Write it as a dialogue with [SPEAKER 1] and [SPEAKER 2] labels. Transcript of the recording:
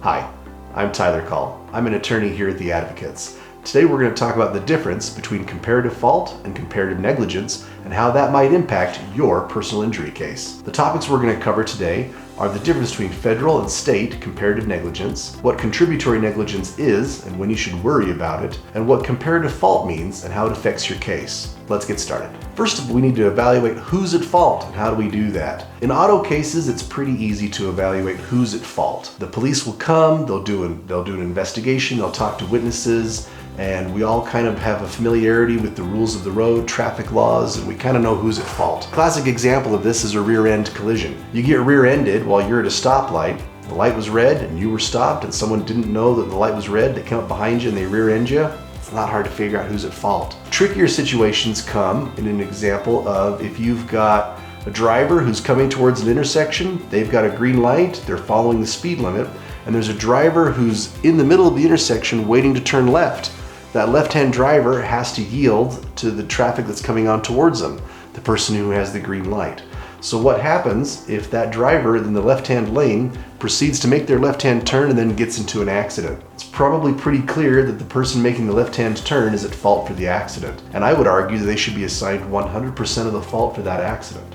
[SPEAKER 1] Hi, I'm Tyler Call. I'm an attorney here at the Advocates. Today we're going to talk about the difference between comparative fault and comparative negligence and how that might impact your personal injury case. The topics we're going to cover today are the difference between federal and state comparative negligence, what contributory negligence is and when you should worry about it, and what comparative fault means and how it affects your case. Let's get started. First of all, we need to evaluate who's at fault and how do we do that. In auto cases, it's pretty easy to evaluate who's at fault. The police will come, they'll do an investigation, they'll talk to witnesses, and we all kind of have a familiarity with the rules of the road, traffic laws, and we kind of know who's at fault. Classic example of this is a rear-end collision. You get rear-ended while you're at a stoplight. The light was red and you were stopped and someone didn't know that the light was red. They come up behind you and they rear-end you. It's not hard to figure out who's at fault. Trickier situations come in an example of if you've got a driver who's coming towards an intersection, they've got a green light, they're following the speed limit, and there's a driver who's in the middle of the intersection waiting to turn left. That left-hand driver has to yield to the traffic that's coming on towards them, the person who has the green light. So what happens if that driver in the left-hand lane proceeds to make their left-hand turn and then gets into an accident? It's probably pretty clear that the person making the left-hand turn is at fault for the accident. And I would argue that they should be assigned 100% of the fault for that accident.